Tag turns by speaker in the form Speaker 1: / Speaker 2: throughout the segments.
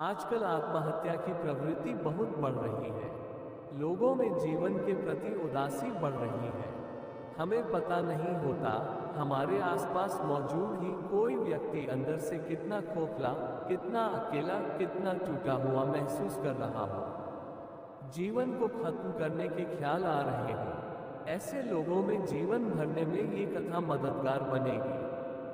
Speaker 1: आजकल आत्महत्या की प्रवृत्ति बहुत बढ़ रही है। लोगों में जीवन के प्रति उदासी बढ़ रही है। हमें पता नहीं होता हमारे आसपास मौजूद ही कोई व्यक्ति अंदर से कितना खोखला, कितना अकेला, कितना टूटा हुआ महसूस कर रहा हो। जीवन को खत्म करने के ख्याल आ रहे हैं। ऐसे लोगों में जीवन भरने में ये कथा मददगार बनेगी।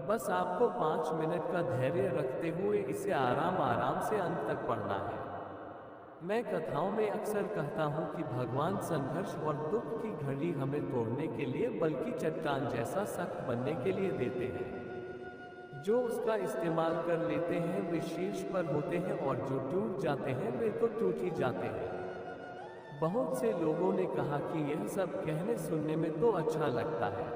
Speaker 1: बस आपको 5 मिनट का धैर्य रखते हुए इसे आराम आराम से अंत तक पढ़ना है। मैं कथाओं में अक्सर कहता हूँ कि भगवान संघर्ष और दुख की घड़ी हमें तोड़ने के लिए बल्कि चट्टान जैसा सख्त बनने के लिए देते हैं। जो उसका इस्तेमाल कर लेते हैं वे शीर्ष पर होते हैं और जो टूट जाते हैं वे तो टूट ही जाते हैं। बहुत से लोगों ने कहा कि यह सब कहने सुनने में तो अच्छा लगता है,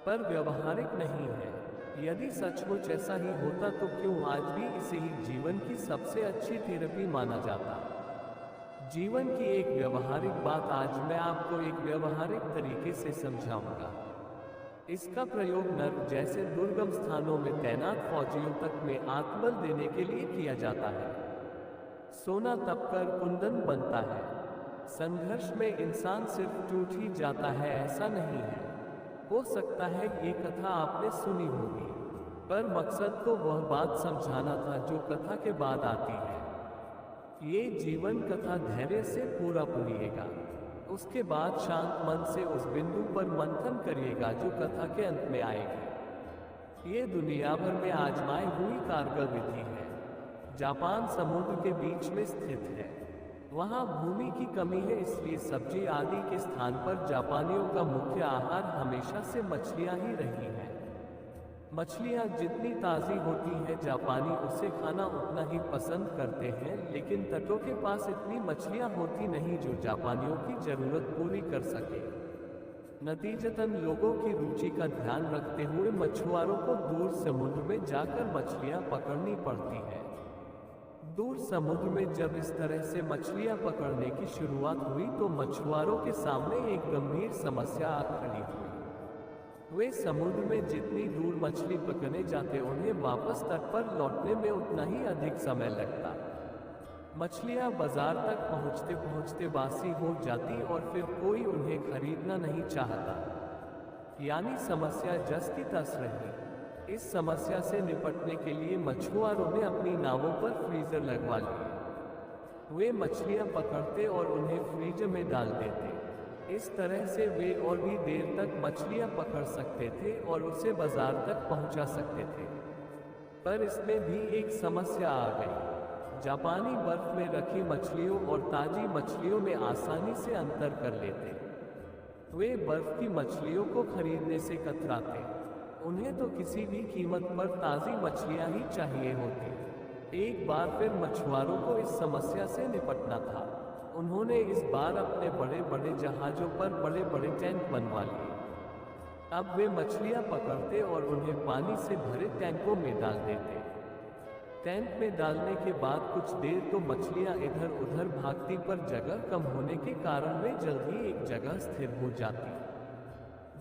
Speaker 1: पर व्यवहारिक नहीं है। यदि सचमुच ऐसा ही होता तो क्यों आज भी इसे ही जीवन की सबसे अच्छी थेरेपी माना जाता। जीवन की एक व्यवहारिक बात आज मैं आपको एक व्यवहारिक तरीके से समझाऊंगा। इसका प्रयोग नर्क जैसे दुर्गम स्थानों में तैनात फौजियों तक में आत्मबल देने के लिए किया जाता है। सोना तपकर कुंदन बनता है। संघर्ष में इंसान सिर्फ टूट ही जाता है ऐसा नहीं है। हो सकता है ये कथा आपने सुनी होगी, पर मकसद तो वह बात समझाना था जो कथा के बाद आती है। ये जीवन कथा धैर्य से पूरा पढ़िएगा। उसके बाद शांत मन से उस बिंदु पर मंथन करिएगा जो कथा के अंत में आएगी। ये दुनिया भर में आजमाई हुई कारगर विधि है। जापान समुद्र के बीच में स्थित है। वहाँ भूमि की कमी है, इसलिए सब्जी आदि के स्थान पर जापानियों का मुख्य आहार हमेशा से मछलियाँ ही रही हैं। मछलियाँ जितनी ताज़ी होती हैं जापानी उसे खाना उतना ही पसंद करते हैं, लेकिन तटों के पास इतनी मछलियाँ होती नहीं जो जापानियों की ज़रूरत पूरी कर सके। नतीजतन लोगों की रुचि का ध्यान रखते हुए मछुआरों को दूर समुद्र में जाकर मछलियाँ पकड़नी पड़ती हैं। दूर समुद्र में जब इस तरह से मछलियां पकड़ने की शुरुआत हुई तो मछुआरों के सामने एक गंभीर समस्या आ खड़ी हुई। वे समुद्र में जितनी दूर मछली पकड़ने जाते उन्हें वापस तट पर लौटने में उतना ही अधिक समय लगता। मछलियां बाजार तक पहुंचते पहुंचते बासी हो जाती और फिर कोई उन्हें खरीदना नहीं चाहता। यानी समस्या जस की तस रही। इस समस्या से निपटने के लिए मछुआरों ने अपनी नावों पर फ्रीजर लगवा लिए। वे मछलियां पकड़ते और उन्हें फ्रीजर में डाल देते। इस तरह से वे और भी देर तक मछलियां पकड़ सकते थे और उसे बाजार तक पहुंचा सकते थे। पर इसमें भी एक समस्या आ गई। जापानी बर्फ में रखी मछलियों और ताजी मछलियों में आसानी से अंतर कर लेते। वे बर्फ की मछलियों को खरीदने से कतराते। उन्हें तो किसी भी कीमत पर ताज़ी मछलियां ही चाहिए होती। एक बार फिर मछुआरों को इस समस्या से निपटना था। उन्होंने इस बार अपने बड़े बड़े जहाज़ों पर बड़े बड़े टैंक बनवा लिए। अब वे मछलियां पकड़ते और उन्हें पानी से भरे टैंकों में डाल देते। टैंक में डालने के बाद कुछ देर तो मछलियां इधर उधर भागती, पर जगह कम होने के कारण वे जल्द ही एक जगह स्थिर हो जाती।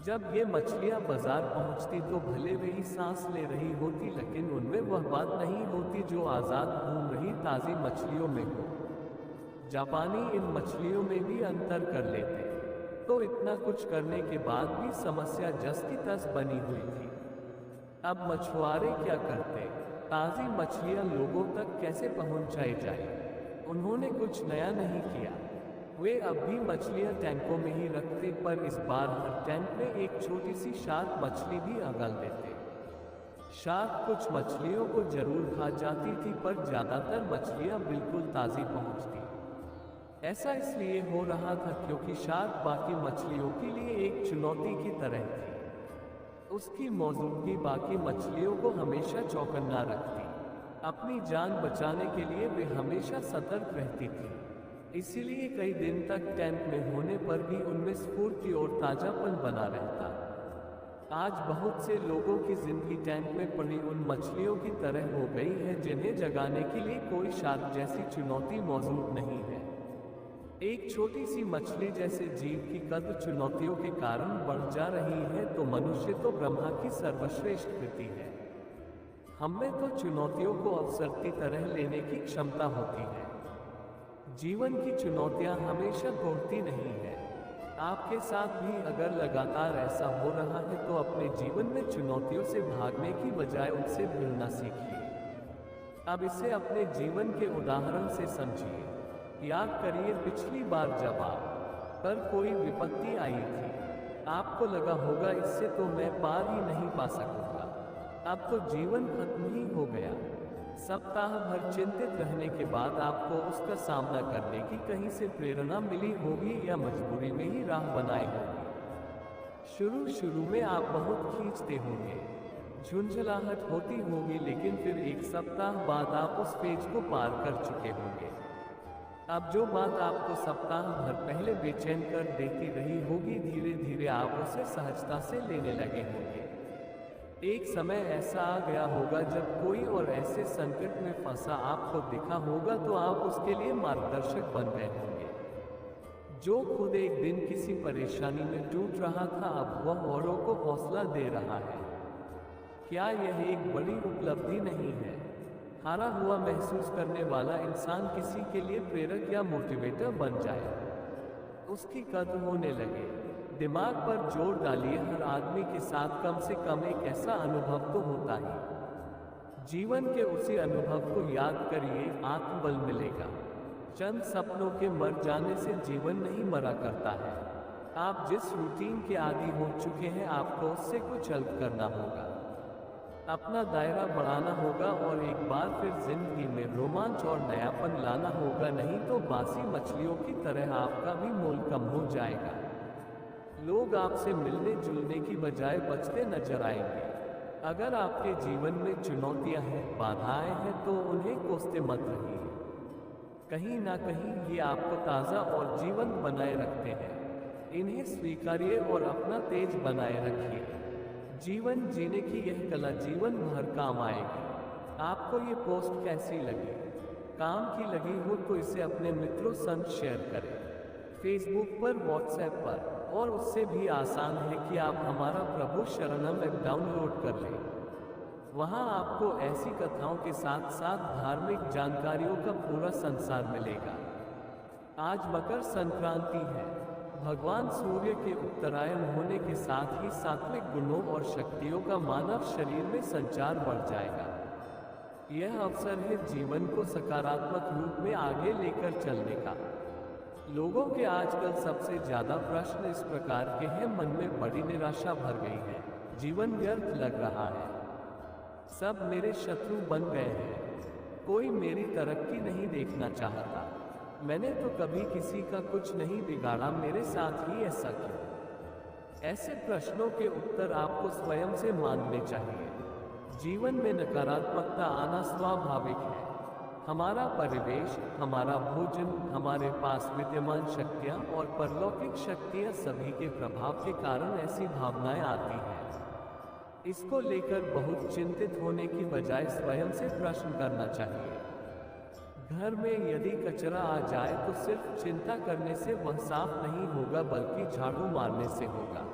Speaker 1: जब ये मछलियां बाजार पहुंचती तो भले वे ही सांस ले रही होती, लेकिन उनमें वह बात नहीं होती जो आज़ाद घूम रही ताज़ी मछलियों में हो। जापानी इन मछलियों में भी अंतर कर लेते। तो इतना कुछ करने के बाद भी समस्या जस की तस बनी हुई थी। अब मछुआरे क्या करते? ताज़ी मछलियां लोगों तक कैसे पहुंचाई जाए? उन्होंने कुछ नया नहीं किया। वे अब भी मछलियां टैंकों में ही रखते, पर इस बार हर टैंक में एक छोटी सी शार्क मछली भी अगल देते। शार्क कुछ मछलियों को जरूर खा जाती थी, पर ज्यादातर मछलियां बिल्कुल ताज़ी पहुंचती। ऐसा इसलिए हो रहा था क्योंकि शार्क बाकी मछलियों के लिए एक चुनौती की तरह थी। उसकी मौजूदगी बाकी मछलियों को हमेशा चौकन्ना रखती। अपनी जान बचाने के लिए वे हमेशा सतर्क रहती थी। इसीलिए कई दिन तक टैंक में होने पर भी उनमें स्फूर्ति और ताजापन बना रहता। आज बहुत से लोगों की जिंदगी टैंक में पड़ी उन मछलियों की तरह हो गई है जिन्हें जगाने के लिए कोई शार्क जैसी चुनौती मौजूद नहीं है। एक छोटी सी मछली जैसे जीव की कद्र चुनौतियों के कारण बढ़ जा रही है तो मनुष्य तो ब्रह्मा की सर्वश्रेष्ठ कृति है। हम में तो चुनौतियों को अवसर की तरह लेने की क्षमता होती है। जीवन की चुनौतियां हमेशा तोड़ती नहीं है। आपके साथ भी अगर लगातार ऐसा हो रहा है तो अपने जीवन में चुनौतियों से भागने की बजाय उनसे भिड़ना सीखिए। अब इसे अपने जीवन के उदाहरण से समझिए। याद करिए पिछली बार जब आप पर कोई विपत्ति आई थी, आपको लगा होगा इससे तो मैं पार ही नहीं पा सकूंगा, अब तो जीवन खत्म ही हो गया। सप्ताह भर चिंतित रहने के बाद आपको उसका सामना करने की कहीं से प्रेरणा मिली होगी या मजबूरी में ही राह बनाई होगी। शुरू में आप बहुत खींचते होंगे, झुंझलाहट होती होगी, लेकिन फिर एक सप्ताह बाद आप उस पेज को पार कर चुके होंगे। अब जो बात आपको सप्ताह भर पहले बेचैन कर देती रही होगी, धीरे धीरे आप उसे सहजता से लेने लगे होंगे। एक समय ऐसा आ गया होगा जब कोई और ऐसे संकट में फंसा आपको दिखा होगा तो आप उसके लिए मार्गदर्शक बन गए होंगे। जो खुद एक दिन किसी परेशानी में टूट रहा था, अब वह औरों को हौसला दे रहा है। क्या यह एक बड़ी उपलब्धि नहीं है? हारा हुआ महसूस करने वाला इंसान किसी के लिए प्रेरक या मोटिवेटर बन जाए, उसकी कद्र होने लगे। दिमाग पर जोर डालिए, हर आदमी के साथ कम से कम एक ऐसा अनुभव तो होता ही। जीवन के उसी अनुभव को याद करिए, आत्मबल मिलेगा। चंद सपनों के मर जाने से जीवन नहीं मरा करता है। आप जिस रूटीन के आदी हो चुके हैं, आपको उससे कुछ अलग करना होगा, अपना दायरा बढ़ाना होगा और एक बार फिर जिंदगी में रोमांच और नयापन लाना होगा, नहीं तो बासी मछलियों की तरह आपका भी मोल कम हो जाएगा। लोग आपसे मिलने जुलने की बजाय बचते नजर आएंगे। अगर आपके जीवन में चुनौतियां हैं, बाधाएं हैं, तो उन्हें कोसते मत रहिए। कहीं ना कहीं ये आपको ताज़ा और जीवंत बनाए रखते हैं। इन्हें स्वीकारिए और अपना तेज बनाए रखिए। जीवन जीने की यह कला जीवन भर काम आएगी। आपको ये पोस्ट कैसी लगी? काम की लगी हो तो इसे अपने मित्रों संग शेयर करें, फेसबुक पर, व्हाट्सएप पर, और उससे भी आसान है कि आप हमारा प्रभु शरणम ऐप डाउनलोड कर लें। वहां आपको ऐसी कथाओं के साथ साथ धार्मिक जानकारियों का पूरा संसार मिलेगा। आज मकर संक्रांति है। भगवान सूर्य के उत्तरायण होने के साथ ही सात्विक गुणों और शक्तियों का मानव शरीर में संचार बढ़ जाएगा। यह अवसर है जीवन को सकारात्मक रूप में आगे लेकर चलने का। लोगों के आजकल सबसे ज्यादा प्रश्न इस प्रकार के हैं, मन में बड़ी निराशा भर गई है, जीवन व्यर्थ लग रहा है, सब मेरे शत्रु बन गए हैं, कोई मेरी तरक्की नहीं देखना चाहता, मैंने तो कभी किसी का कुछ नहीं बिगाड़ा, मेरे साथ ही ऐसा क्यों? ऐसे प्रश्नों के उत्तर आपको स्वयं से मांगने चाहिए। जीवन में नकारात्मकता आना स्वाभाविक है। हमारा परिवेश, हमारा भोजन, हमारे पास विद्यमान शक्तियाँ और परलौकिक शक्तियाँ सभी के प्रभाव के कारण ऐसी भावनाएं आती हैं। इसको लेकर बहुत चिंतित होने की बजाय स्वयं से प्रश्न करना चाहिए। घर में यदि कचरा आ जाए तो सिर्फ चिंता करने से वह साफ नहीं होगा, बल्कि झाड़ू मारने से होगा।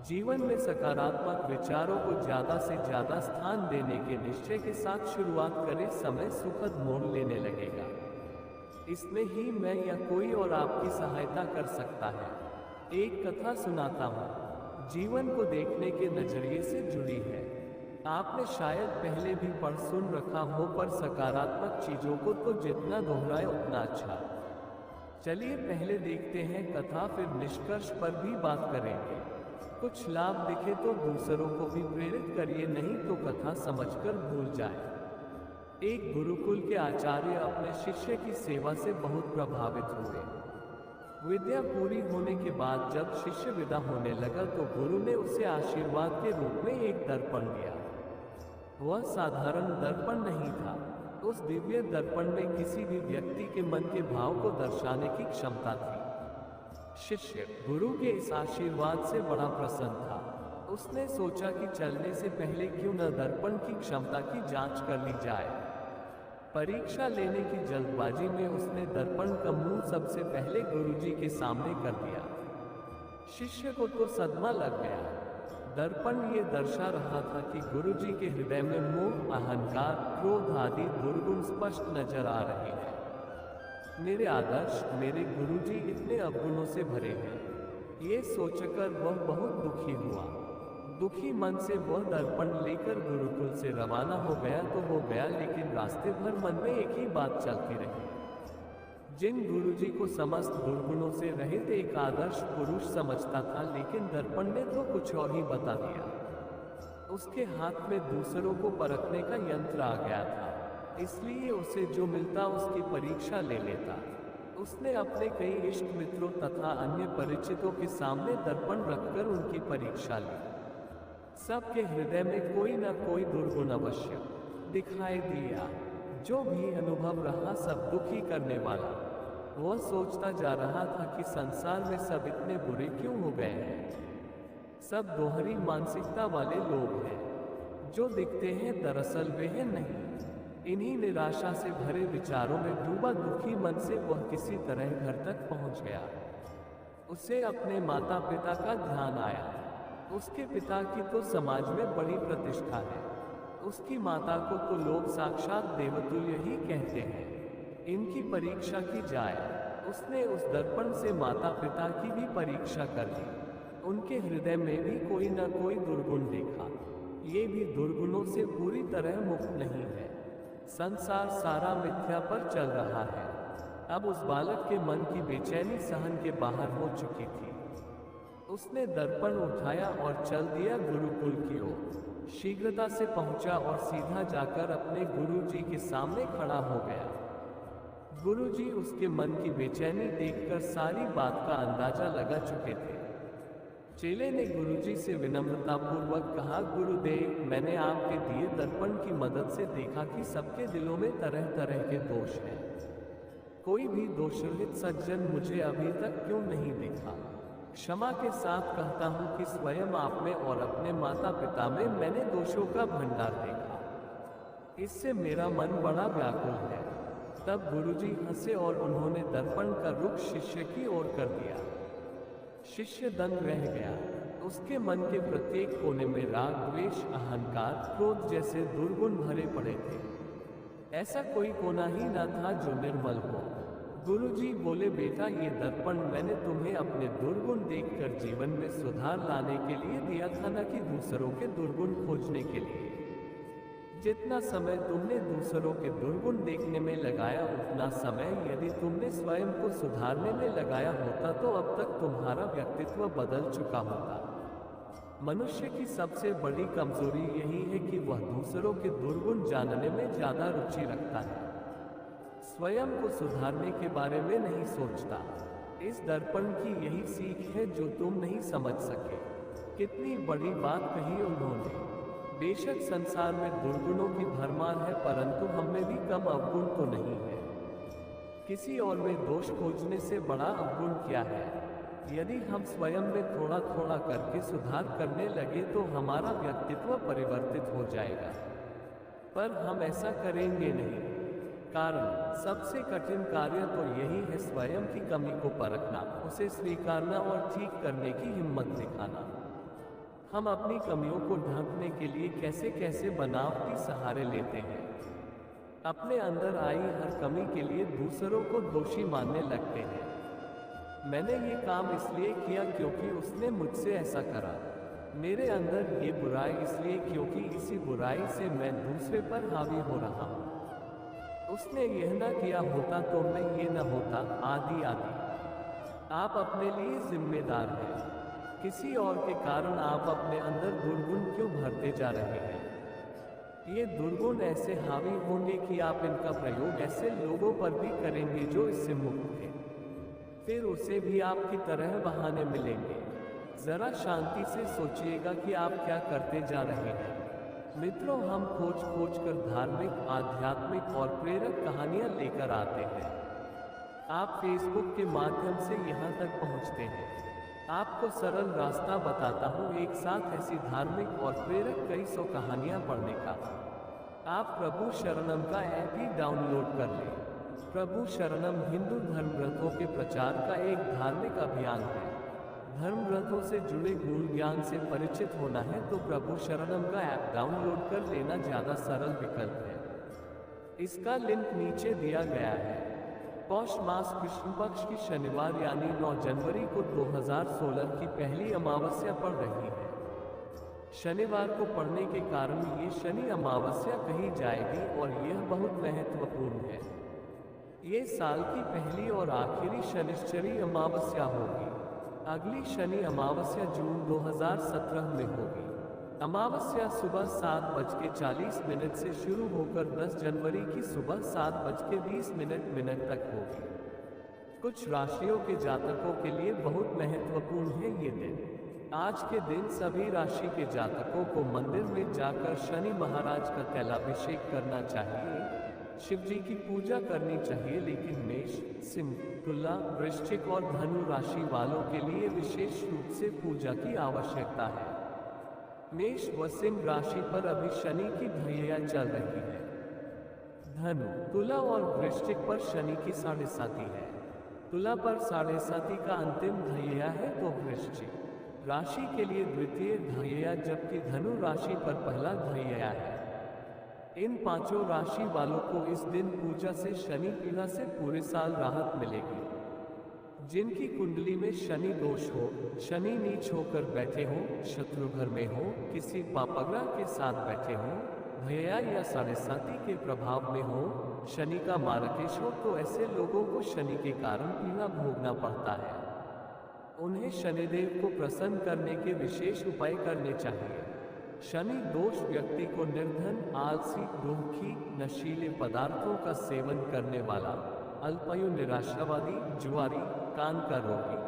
Speaker 1: जीवन में सकारात्मक विचारों को ज्यादा से ज्यादा स्थान देने के निश्चय के साथ शुरुआत करें, समय सुखद मोड़ लेने लगेगा। इसमें ही मैं या कोई और आपकी सहायता कर सकता है। एक कथा सुनाता हूँ, जीवन को देखने के नजरिए से जुड़ी है। आपने शायद पहले भी पढ़ सुन रखा हो, पर सकारात्मक चीजों को तो जितना दोहराए उतना अच्छा। चलिए पहले देखते हैं कथा, फिर निष्कर्ष पर भी बात करेंगे। कुछ लाभ दिखे तो दूसरों को भी प्रेरित करिए, नहीं तो कथा समझकर भूल जाए। एक गुरुकुल के आचार्य अपने शिष्य की सेवा से बहुत प्रभावित हुए। विद्या पूरी होने के बाद जब शिष्य विदा होने लगा तो गुरु ने उसे आशीर्वाद के रूप में एक दर्पण दिया। वह साधारण दर्पण नहीं था, उस दिव्य दर्पण में किसी भी व्यक्ति के मन के भाव को दर्शाने की क्षमता थी। शिष्य गुरु के इस आशीर्वाद से बड़ा प्रसन्न था। उसने सोचा कि चलने से पहले क्यों न दर्पण की क्षमता की जांच कर ली जाए। परीक्षा लेने की जल्दबाजी में उसने दर्पण का मुंह सबसे पहले गुरुजी के सामने कर दिया। शिष्य को तो सदमा लग गया। दर्पण ये दर्शा रहा था कि गुरुजी के हृदय में मोह, अहंकार, क्रोध आदि दुर्गुण स्पष्ट नजर आ रहे हैं। मेरे आदर्श, मेरे गुरुजी इतने अवगुणों से भरे हैं, ये सोचकर वह बहुत दुखी हुआ। दुखी मन से वह दर्पण लेकर गुरुकुल से रवाना हो गया तो हो गया, लेकिन रास्ते भर मन में एक ही बात चलती रही। जिन गुरुजी को समस्त दुर्गुणों से रहित एक आदर्श पुरुष समझता था, लेकिन दर्पण ने तो कुछ और ही बता दिया। उसके हाथ में दूसरों को परखने का यंत्र आ गया था, इसलिए उसे जो मिलता उसकी परीक्षा ले लेता। उसने अपने कई इष्ट मित्रों तथा अन्य परिचितों के सामने दर्पण रखकर उनकी परीक्षा ली। सबके हृदय में कोई न कोई दुर्गुण अवश्य दिखाई दिया। जो भी अनुभव रहा सब दुखी करने वाला। वह सोचता जा रहा था कि संसार में सब इतने बुरे क्यों हो गए हैं। सब दोहरी मानसिकता वाले लोग हैं। जो दिखते हैं दरअसल वे हैं नहीं। इन्हीं निराशा से भरे विचारों में डूबा दुखी मन से वह किसी तरह घर तक पहुंच गया। उसे अपने माता पिता का ध्यान आया। उसके पिता की तो समाज में बड़ी प्रतिष्ठा है। उसकी माता को तो लोग साक्षात देवतुल्य ही कहते हैं। इनकी परीक्षा की जाए। उसने उस दर्पण से माता पिता की भी परीक्षा कर ली। उनके हृदय में भी कोई न कोई दुर्गुण देखा। ये भी दुर्गुणों से पूरी तरह मुक्त नहीं है। संसार सारा मिथ्या पर चल रहा है। अब उस बालक के मन की बेचैनी सहन के बाहर हो चुकी थी। उसने दर्पण उठाया और चल दिया गुरुकुल की ओर। शीघ्रता से पहुंचा और सीधा जाकर अपने गुरुजी के सामने खड़ा हो गया। गुरुजी उसके मन की बेचैनी देखकर सारी बात का अंदाजा लगा चुके थे। चेले ने गुरुजी से विनम्रतापूर्वक कहा, गुरुदेव, मैंने आपके दिए दर्पण की मदद से देखा कि सबके दिलों में तरह तरह के दोष हैं। कोई भी दोषरहित सज्जन मुझे अभी तक क्यों नहीं दिखा। क्षमा के साथ कहता हूँ कि स्वयं आप में और अपने माता पिता में मैंने दोषों का भंडार देखा। इससे मेरा मन बड़ा व्याकुल है। तब गुरुजी हंसे और उन्होंने दर्पण का रुख शिष्य की ओर कर दिया। शिष्य दंग रह गया। उसके मन के प्रत्येक कोने में राग, द्वेष, अहंकार, क्रोध जैसे दुर्गुण भरे पड़े थे। ऐसा कोई कोना ही न था जो निर्मल हो। गुरुजी बोले, बेटा, ये दर्पण मैंने तुम्हें अपने दुर्गुण देखकर जीवन में सुधार लाने के लिए दिया था, न कि दूसरों के दुर्गुण खोजने के लिए। जितना समय तुमने दूसरों के दुर्गुण देखने में लगाया, उतना समय यदि तुमने स्वयं को सुधारने में लगाया होता तो अब तक तुम्हारा व्यक्तित्व बदल चुका होता। मनुष्य की सबसे बड़ी कमजोरी यही है कि वह दूसरों के दुर्गुण जानने में ज्यादा रुचि रखता है, स्वयं को सुधारने के बारे में नहीं सोचता। इस दर्पण की यही सीख है जो तुम नहीं समझ सके। कितनी बड़ी बात कही उन्होंने। बेशक संसार में दुर्गुणों की भरमार है, परंतु हम में भी कम अवगुण तो नहीं है। किसी और में दोष खोजने से बड़ा अवगुण क्या है। यदि हम स्वयं में थोड़ा थोड़ा करके सुधार करने लगे तो हमारा व्यक्तित्व परिवर्तित हो जाएगा, पर हम ऐसा करेंगे नहीं। कारण सबसे कठिन कार्य तो यही है, स्वयं की कमी को परखना, उसे स्वीकारना और ठीक करने की हिम्मत दिखाना। हम अपनी कमियों को ढकने के लिए कैसे कैसे बनावटी सहारे लेते हैं। अपने अंदर आई हर कमी के लिए दूसरों को दोषी मानने लगते हैं। मैंने ये काम इसलिए किया क्योंकि उसने मुझसे ऐसा करा। मेरे अंदर ये बुराई इसलिए क्योंकि इसी बुराई से मैं दूसरे पर हावी हो रहा हूँ। उसने यह न किया होता तो मैं ये न होता, आदि आदि। आप अपने लिए जिम्मेदार हैं। किसी और के कारण आप अपने अंदर दुर्गुण क्यों भरते जा रहे हैं। ये दुर्गुण ऐसे हावी होंगे कि आप इनका प्रयोग ऐसे लोगों पर भी करेंगे जो इससे मुक्त हैं। फिर उसे भी आपकी तरह बहाने मिलेंगे। जरा शांति से सोचिएगा कि आप क्या करते जा रहे हैं। मित्रों, हम खोज खोज कर धार्मिक, आध्यात्मिक और प्रेरक कहानियां लेकर आते हैं। आप फेसबुक के माध्यम से यहाँ तक पहुँचते हैं। आपको सरल रास्ता बताता हूँ एक साथ ऐसी धार्मिक और प्रेरक कई सौ कहानियाँ पढ़ने का। आप प्रभु शरणम का ऐप ही डाउनलोड कर लें। प्रभु शरणम हिंदू धर्म ग्रंथों के प्रचार का एक धार्मिक अभियान है। धर्म ग्रंथों से जुड़े गुण ज्ञान से परिचित होना है तो प्रभु शरणम का ऐप डाउनलोड कर लेना ज़्यादा सरल विकल्प है। इसका लिंक नीचे दिया गया है। पौष मास कृष्ण पक्ष की शनिवार यानी 9 जनवरी को 2016 की पहली अमावस्या पड़ रही है। शनिवार को पड़ने के कारण ये शनि अमावस्या कही जाएगी और यह बहुत महत्वपूर्ण है। ये साल की पहली और आखिरी शनिश्चरी अमावस्या होगी। अगली शनि अमावस्या जून 2017 में होगी। अमावस्या सुबह 7:40 से शुरू होकर 10 जनवरी की सुबह 7:20 तक होगी। कुछ राशियों के जातकों के लिए बहुत महत्वपूर्ण है ये दिन। आज के दिन सभी राशि के जातकों को मंदिर में जाकर शनि महाराज का तैलाभिषेक करना चाहिए, शिव जी की पूजा करनी चाहिए। लेकिन मेष, सिंह, तुला, वृश्चिक और धनु राशि वालों के लिए विशेष रूप से पूजा की आवश्यकता है। मेष व सिंह राशि पर अभी शनि की ढैया चल रही है। धनु, तुला और वृश्चिक पर शनि की 7.5 है। तुला पर 7.5 का अंतिम ढैया है तो वृश्चिक राशि के लिए द्वितीय ढैया जबकि धनु राशि पर पहला ढैया है। इन पांचों राशि वालों को इस दिन पूजा से शनि पीड़ा से पूरे साल राहत मिलेगी। जिनकी कुंडली में शनि दोष हो, शनि नीच होकर बैठे हो, शत्रु घर में हो, किसी पापग्रह के साथ बैठे हो, भैया या 7.5 के प्रभाव में हो, शनि का मार्गेश हो तो ऐसे लोगों को शनि के कारण पीड़ा भोगना पड़ता है। उन्हें शनिदेव को प्रसन्न करने के विशेष उपाय करने चाहिए। शनि दोष व्यक्ति को निर्धन, आलसी, दुखी, नशीले पदार्थों का सेवन करने वाला, अल्पायु, निराशावादी, जुआरी, कान का रोगी,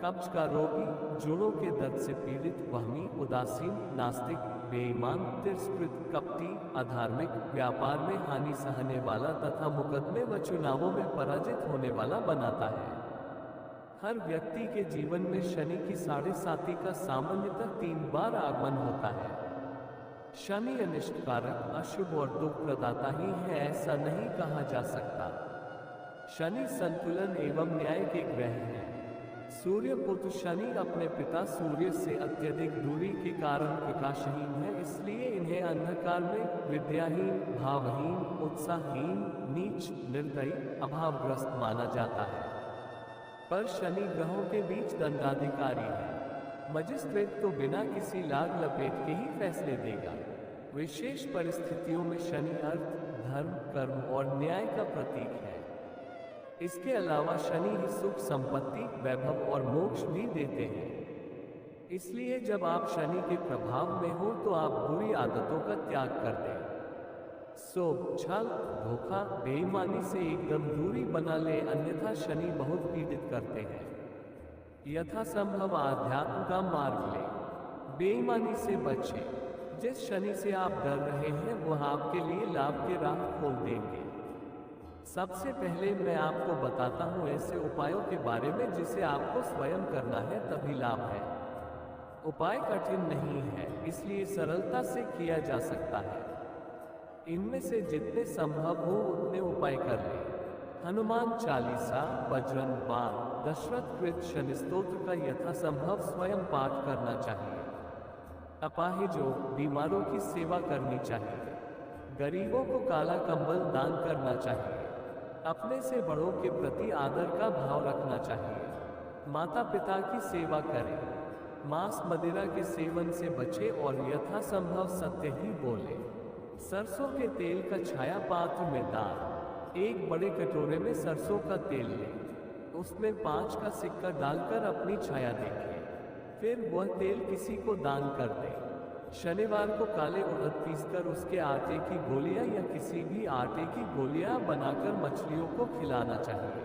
Speaker 1: कब्ज का रोगी, जोड़ों के दर्द से पीड़ित, वहमी, उदासीन, नास्तिक, बेईमान, तिरस्कृत, कपटी, अधार्मिक, व्यापार में हानि सहने वाला तथा मुकदमे व चुनावों में पराजित होने वाला बनाता है। हर व्यक्ति के जीवन में शनि की 7.5 का सामान्यतः 3 बार आगमन होता है। शनि अनिष्टकारक, अशुभ और दुख प्रदाता ही है ऐसा नहीं कहा जा सकता। शनि संतुलन एवं न्याय के ग्रह है। सूर्य पुत्र शनि अपने पिता सूर्य से अत्यधिक दूरी के कारण प्रकाशहीन है, इसलिए इन्हें अंधकार में विद्याहीन, भावहीन, उत्साहहीन, नीच, निर्दयी, अभावग्रस्त माना जाता है। पर शनि ग्रहों के बीच दंडाधिकारी है। मजिस्ट्रेट तो बिना किसी लाग लपेट के ही फैसले देगा। विशेष परिस्थितियों में शनि अर्थ, धर्म, कर्म और न्याय का प्रतीक है। इसके अलावा शनि ही सुख, संपत्ति, वैभव और मोक्ष भी देते हैं। इसलिए जब आप शनि के प्रभाव में हो तो आप बुरी आदतों का त्याग कर दें। छल, धोखा, बेईमानी से एकदम दूरी बना ले, अन्यथा शनि बहुत पीड़ित करते हैं। यथासंभव आध्यात्म का मार्ग ले, बेईमानी से बचें। जिस शनि से आप डर रहे हैं वह आपके लिए लाभ के राह खोल देंगे। सबसे पहले मैं आपको बताता हूँ ऐसे उपायों के बारे में जिसे आपको स्वयं करना है तभी लाभ है। उपाय कठिन नहीं है, इसलिए सरलता से किया जा सकता है। इनमें से जितने संभव हो उतने उपाय कर लें। हनुमान चालीसा, बजरंग बाण, दशरथ कृत शनि स्तोत्र का यथासंभव स्वयं पाठ करना चाहिए। अपाहिजों, बीमारों की सेवा करनी चाहिए। गरीबों को काला कंबल दान करना चाहिए। अपने से बड़ों के प्रति आदर का भाव रखना चाहिए। माता पिता की सेवा करें। मांस मदिरा के सेवन से बचें और यथासंभव सत्य ही बोलें। सरसों के तेल का छाया पात्र में दान। एक बड़े कटोरे में सरसों का तेल लें, उसमें 5 का सिक्का डालकर अपनी छाया देखें, फिर वह तेल किसी को दान कर दें। शनिवार को काले उड़द पीसकर उसके आटे की गोलियां या किसी भी आटे की गोलियां बनाकर मछलियों को खिलाना चाहिए।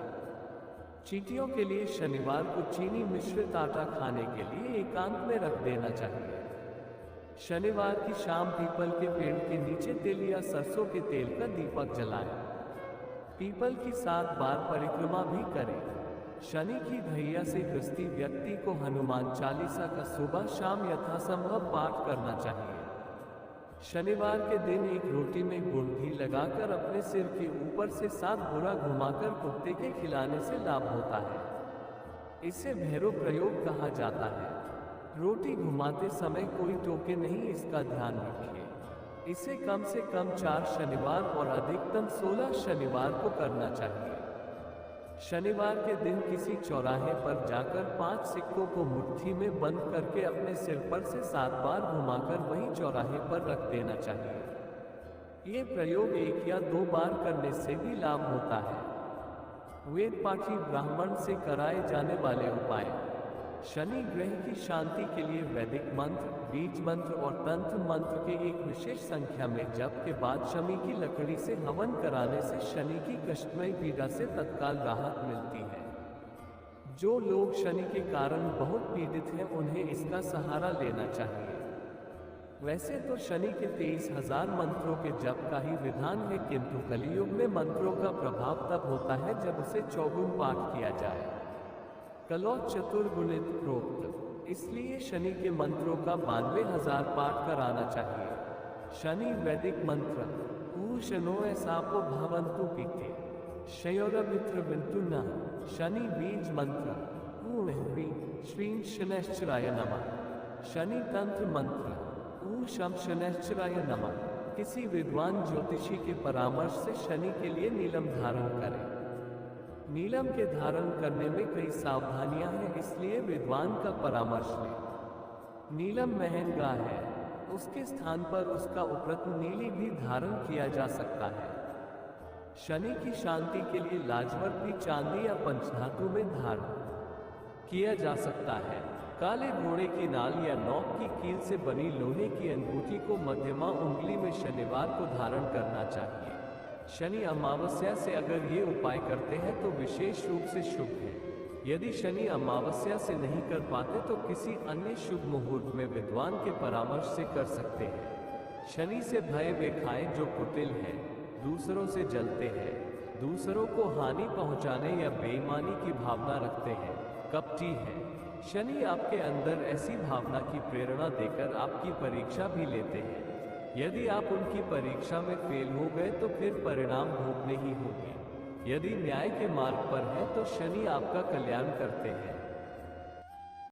Speaker 1: चींटियों के लिए शनिवार को चीनी मिश्रित आटा खाने के लिए एकांत में रख देना चाहिए। शनिवार की शाम पीपल के पेड़ के नीचे तिल या सरसों के तेल का दीपक जलाएं। पीपल की 7 बार परिक्रमा भी करें। शनि की ढैया से ग्रस्ती व्यक्ति को हनुमान चालीसा का सुबह शाम यथासंभव पाठ करना चाहिए। शनिवार के दिन एक रोटी में गुड़ घी लगाकर अपने सिर के ऊपर से 7 बुरा घुमाकर कुत्ते के खिलाने से लाभ होता है। इसे भैरव प्रयोग कहा जाता है। रोटी घुमाते समय कोई टोके नहीं, इसका ध्यान रखिए। इसे कम से कम 4 शनिवार और अधिकतम 16 शनिवार को करना चाहिए। शनिवार के दिन किसी चौराहे पर जाकर 5 सिक्कों को मुट्ठी में बंद करके अपने सिर पर से 7 बार घुमाकर वहीं चौराहे पर रख देना चाहिए। ये प्रयोग 1 या 2 बार करने से भी लाभ होता है। वेद पाठी ब्राह्मण से कराए जाने वाले उपाय। शनि ग्रह की शांति के लिए वैदिक मंत्र, बीज मंत्र और तंत्र मंत्र के एक विशेष संख्या में जप के बाद शमी की लकड़ी से हवन कराने से शनि की कष्टमय पीड़ा से तत्काल राहत मिलती है। जो लोग शनि के कारण बहुत पीड़ित हैं, उन्हें इसका सहारा लेना चाहिए। वैसे तो शनि के 23,000 मंत्रों के जप का ही विधान है, किंतु कलियुग में मंत्रों का प्रभाव तब होता है जब उसे चौगुन पाठ किया जाए। कलौ चतुर्गुणित प्रोक्त, इसलिए शनि के मंत्रों का 92,000 पाठ कराना चाहिए। शनि वैदिक मंत्र। ऊ शनो ऐसापो भवन्तु पीते शयोरमित्र बिंतु न। शनि बीज मंत्र। ऊ ह्रीं श्रीं शनैश्चराय नमः। शनि तंत्र मंत्र। ऊ शम शनैश्चराय नमः। किसी विद्वान ज्योतिषी के परामर्श से शनि के लिए नीलम धारण करें। नीलम के धारण करने में कई सावधानियां हैं, इसलिए विद्वान का परामर्श लें। नीलम महंगा है, उसके स्थान पर उसका उपरत्न नीली भी धारण किया जा सकता है। शनि की शांति के लिए लाजवर्ती चांदी या पंचधातु में धारण किया जा सकता है। काले घोड़े की नाल या नौक की कील से बनी लोहे की अंगूठी को मध्यमा उंगली में शनिवार को धारण करना चाहिए। शनि अमावस्या से अगर ये उपाय करते हैं तो विशेष रूप से शुभ है। यदि शनि अमावस्या से नहीं कर पाते तो किसी अन्य शुभ मुहूर्त में विद्वान के परामर्श से कर सकते हैं। शनि से भय वे खाएं जो कुटिल हैं, दूसरों से जलते हैं, दूसरों को हानि पहुंचाने या बेईमानी की भावना रखते हैं, कपटी हैं। शनि आपके अंदर ऐसी भावना की प्रेरणा देकर आपकी परीक्षा भी लेते हैं। यदि आप उनकी परीक्षा में फेल हो गए तो फिर परिणाम भोगने ही होंगे। यदि न्याय के मार्ग पर हैं तो शनि आपका कल्याण करते हैं।